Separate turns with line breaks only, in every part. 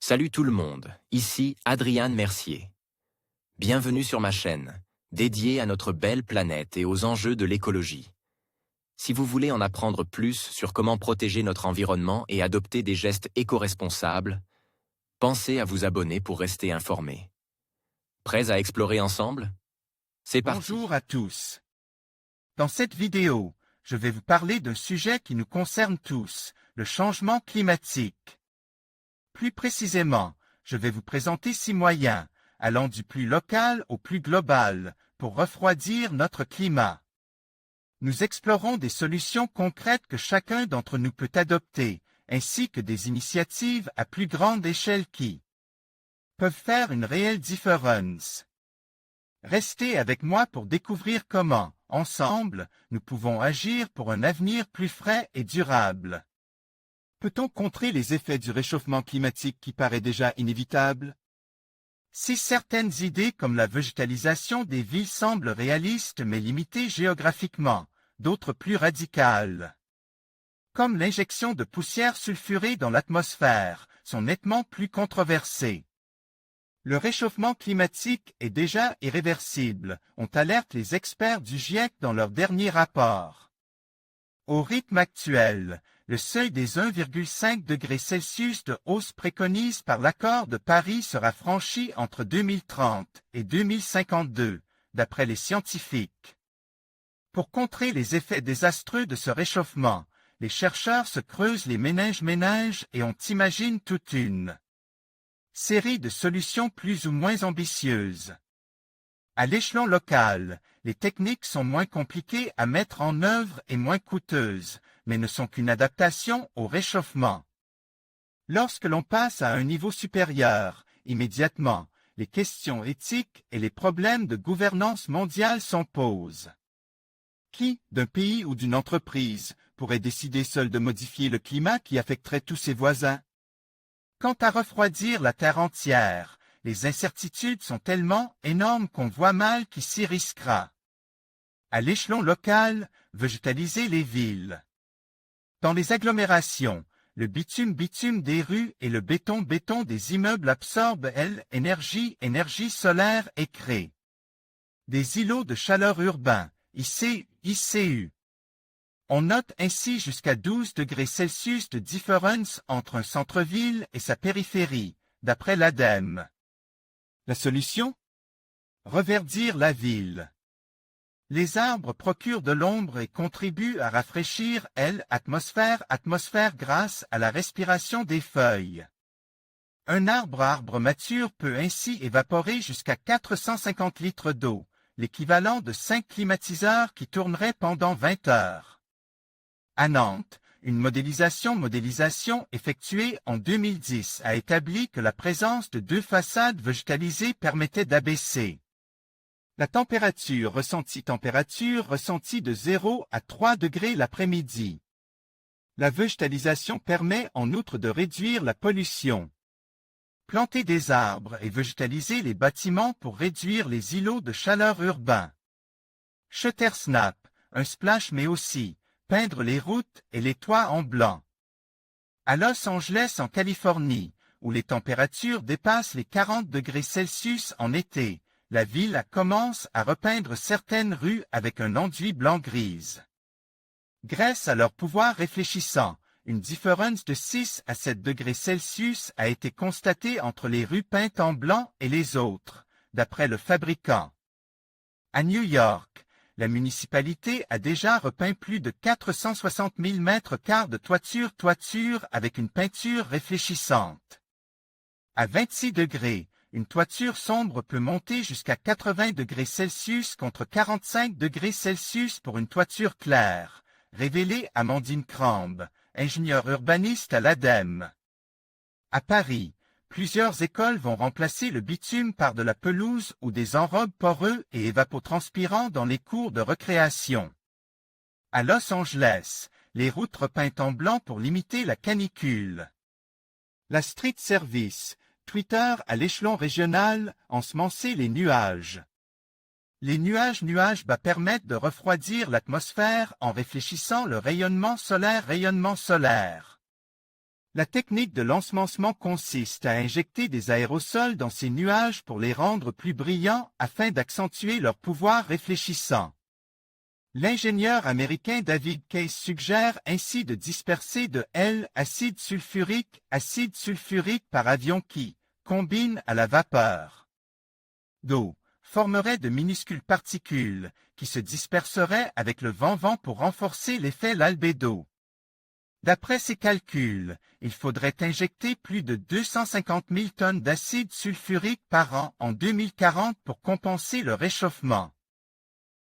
Salut tout le monde, ici Adrian Mercier. Bienvenue sur ma chaîne, dédiée à notre belle planète et aux enjeux de l'écologie. Si vous voulez en apprendre plus sur comment protéger notre environnement et adopter des gestes éco-responsables, pensez à vous abonner pour rester informé. Prêts à explorer ensemble? C'est parti.
Bonjour à tous. Dans cette vidéo, je vais vous parler d'un sujet qui nous concerne tous, le changement climatique. Plus précisément, je vais vous présenter 6 moyens, allant du plus local au plus global, pour refroidir notre climat. Nous explorons des solutions concrètes que chacun d'entre nous peut adopter, ainsi que des initiatives à plus grande échelle qui peuvent faire une réelle différence. Restez avec moi pour découvrir comment, ensemble, nous pouvons agir pour un avenir plus frais et durable. Peut-on contrer les effets du réchauffement climatique qui paraît déjà inévitable? Si certaines idées comme la végétalisation des villes semblent réalistes mais limitées géographiquement, d'autres plus radicales, comme l'injection de poussière sulfurée dans l'atmosphère, sont nettement plus controversées. Le réchauffement climatique est déjà irréversible, ont alerte les experts du GIEC dans leur dernier rapport. Au rythme actuel, le seuil des 1,5 degrés Celsius de hausse préconisé par l'accord de Paris sera franchi entre 2030 et 2052, d'après les scientifiques. Pour contrer les effets désastreux de ce réchauffement, les chercheurs se creusent les méninges et on imagine toute une série de solutions plus ou moins ambitieuses. À l'échelon local, les techniques sont moins compliquées à mettre en œuvre et moins coûteuses, mais ne sont qu'une adaptation au réchauffement. Lorsque l'on passe à un niveau supérieur, immédiatement, les questions éthiques et les problèmes de gouvernance mondiale s'en posent. Qui, d'un pays ou d'une entreprise, pourrait décider seul de modifier le climat qui affecterait tous ses voisins? Quant à refroidir la Terre entière, les incertitudes sont tellement énormes qu'on voit mal qui s'y risquera. À l'échelon local, végétaliser les villes. Dans les agglomérations, le bitume des rues et le béton des immeubles absorbent l'énergie solaire et créent des îlots de chaleur urbains, ICU. On note ainsi jusqu'à 12 degrés Celsius de différence entre un centre-ville et sa périphérie, d'après l'ADEME. La solution? Reverdir la ville. Les arbres procurent de l'ombre et contribuent à rafraîchir l'atmosphère grâce à la respiration des feuilles. Un arbre mature peut ainsi évaporer jusqu'à 450 litres d'eau, l'équivalent de 5 climatiseurs qui tourneraient pendant 20 heures. À Nantes, une modélisation effectuée en 2010 a établi que la présence de 2 façades végétalisées permettait d'abaisser la température ressentie de 0 à 3 degrés l'après-midi. La végétalisation permet en outre de réduire la pollution. Planter des arbres et végétaliser les bâtiments pour réduire les îlots de chaleur urbains. Shuttersnap, un splash mais aussi peindre les routes et les toits en blanc. À Los Angeles en Californie, où les températures dépassent les 40 degrés Celsius en été, la ville commence à repeindre certaines rues avec un enduit blanc-grise. Grâce à leur pouvoir réfléchissant, une différence de 6 à 7 degrés Celsius a été constatée entre les rues peintes en blanc et les autres, d'après le fabricant. À New York, la municipalité a déjà repeint plus de 460 000 mètres carrés de toiture avec une peinture réfléchissante. À 26 degrés, une toiture sombre peut monter jusqu'à 80 degrés Celsius contre 45 degrés Celsius pour une toiture claire, révélé Amandine Crambe, ingénieure urbaniste à l'ADEME. À Paris, plusieurs écoles vont remplacer le bitume par de la pelouse ou des enrobes poreux et évapotranspirants dans les cours de récréation. À Los Angeles, les routes repeintes en blanc pour limiter la canicule. La Street Service, Twitter à l'échelon régional, ensemencer les nuages. Les nuages bas permettent de refroidir l'atmosphère en réfléchissant le rayonnement solaire. La technique de l'ensemencement consiste à injecter des aérosols dans ces nuages pour les rendre plus brillants afin d'accentuer leur pouvoir réfléchissant. L'ingénieur américain David Case suggère ainsi de disperser de l'acide sulfurique par avion qui, combine à la vapeur d'eau, formerait de minuscules particules qui se disperseraient avec le vent pour renforcer l'effet l'albédo. D'après ces calculs, il faudrait injecter plus de 250 000 tonnes d'acide sulfurique par an en 2040 pour compenser le réchauffement.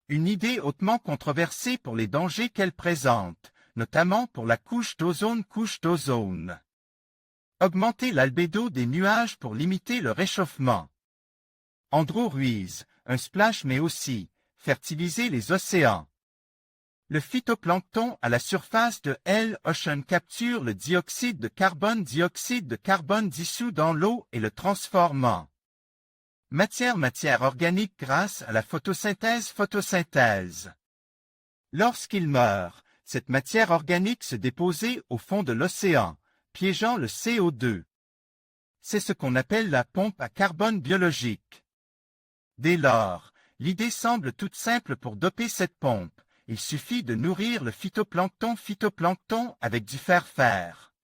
Une idée hautement controversée pour les dangers qu'elle présente, notamment pour la couche d'ozone. Augmenter l'albédo des nuages pour limiter le réchauffement. Andrew Ruiz, un splash mais aussi, fertiliser les océans. Le phytoplancton à la surface de l'océan capture le dioxyde de carbone dissous dans l'eau et le transformant. Matière organique grâce à la photosynthèse. Lorsqu'il meurt, cette matière organique se déposait au fond de l'océan, piégeant le CO2. C'est ce qu'on appelle la pompe à carbone biologique. Dès lors, l'idée semble toute simple pour doper cette pompe. Il suffit de nourrir le phytoplancton avec du fer.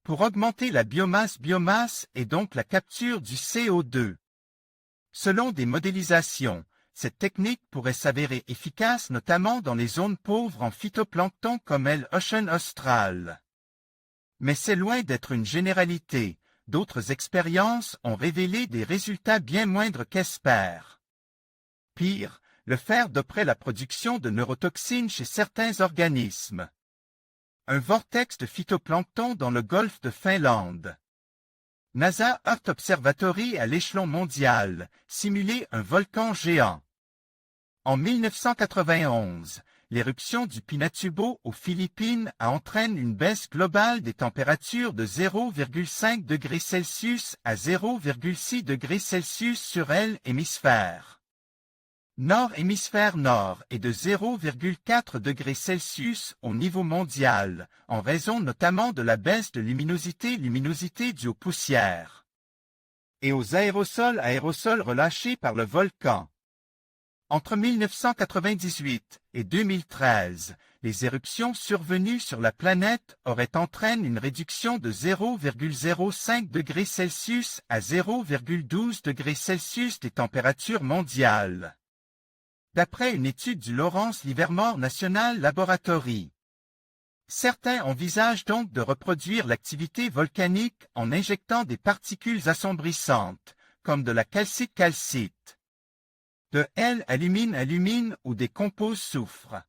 Pour augmenter la biomasse et donc la capture du CO2. Selon des modélisations, cette technique pourrait s'avérer efficace notamment dans les zones pauvres en phytoplancton comme l'océan austral. Mais c'est loin d'être une généralité, d'autres expériences ont révélé des résultats bien moindres qu'espère. Pire, le fer doperait la production de neurotoxines chez certains organismes. Un vortex de phytoplancton dans le golfe de Finlande. NASA Earth Observatory à l'échelon mondial, simuler un volcan géant. En 1991, l'éruption du Pinatubo aux Philippines entraîne une baisse globale des températures de 0,5 degrés Celsius à 0,6 degrés Celsius sur l'hémisphère nord et de 0,4 degrés Celsius au niveau mondial, en raison notamment de la baisse de luminosité due aux poussières et aux aérosols relâchés par le volcan. Entre 1998 et 2013, les éruptions survenues sur la planète auraient entraîné une réduction de 0,05 degrés Celsius à 0,12 degrés Celsius des températures mondiales. D'après une étude du Lawrence Livermore National Laboratory. Certains envisagent donc de reproduire l'activité volcanique en injectant des particules assombrissantes, comme de la calcite, de l'alumine ou des composés soufre.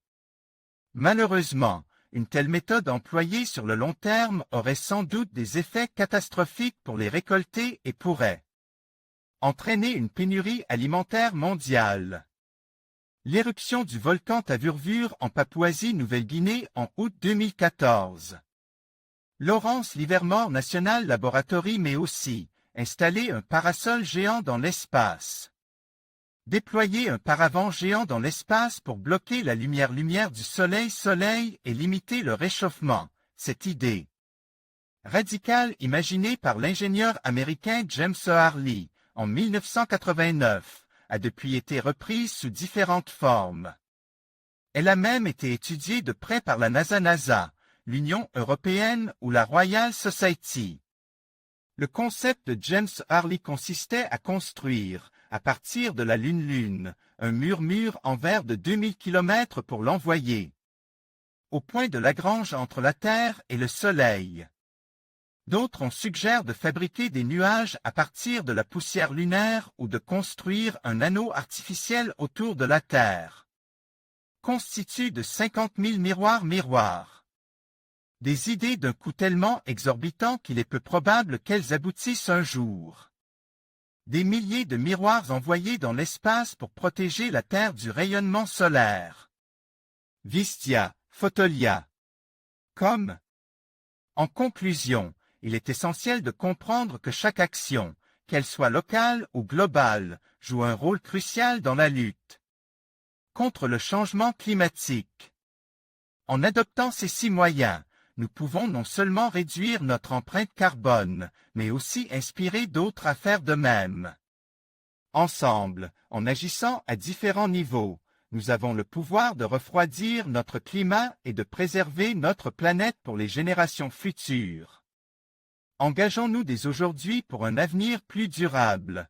Malheureusement, une telle méthode employée sur le long terme aurait sans doute des effets catastrophiques pour les récoltés et pourrait entraîner une pénurie alimentaire mondiale. L'éruption du volcan Tavurvur en Papouasie-Nouvelle-Guinée en août 2014. Lawrence Livermore National Laboratory mais aussi installer un parasol géant dans l'espace. Déployer un paravent géant dans l'espace pour bloquer la lumière du soleil et limiter le réchauffement. Cette idée radicale imaginée par l'ingénieur américain James Harley en 1989. A depuis été reprise sous différentes formes. Elle a même été étudiée de près par la NASA, l'Union européenne ou la Royal Society. Le concept de James Harley consistait à construire, à partir de la Lune, un mur en verre de 2000 km pour l'envoyer au point de Lagrange entre la Terre et le Soleil. D'autres on suggère de fabriquer des nuages à partir de la poussière lunaire ou de construire un anneau artificiel autour de la Terre. Constitué de 50 000 miroirs. Des idées d'un coût tellement exorbitant qu'il est peu probable qu'elles aboutissent un jour. Des milliers de miroirs envoyés dans l'espace pour protéger la Terre du rayonnement solaire. Vistia, Photolia. Comme. En conclusion, il est essentiel de comprendre que chaque action, qu'elle soit locale ou globale, joue un rôle crucial dans la lutte contre le changement climatique. En adoptant ces 6 moyens, nous pouvons non seulement réduire notre empreinte carbone, mais aussi inspirer d'autres à faire de même. Ensemble, en agissant à différents niveaux, nous avons le pouvoir de refroidir notre climat et de préserver notre planète pour les générations futures. Engageons-nous dès aujourd'hui pour un avenir plus durable.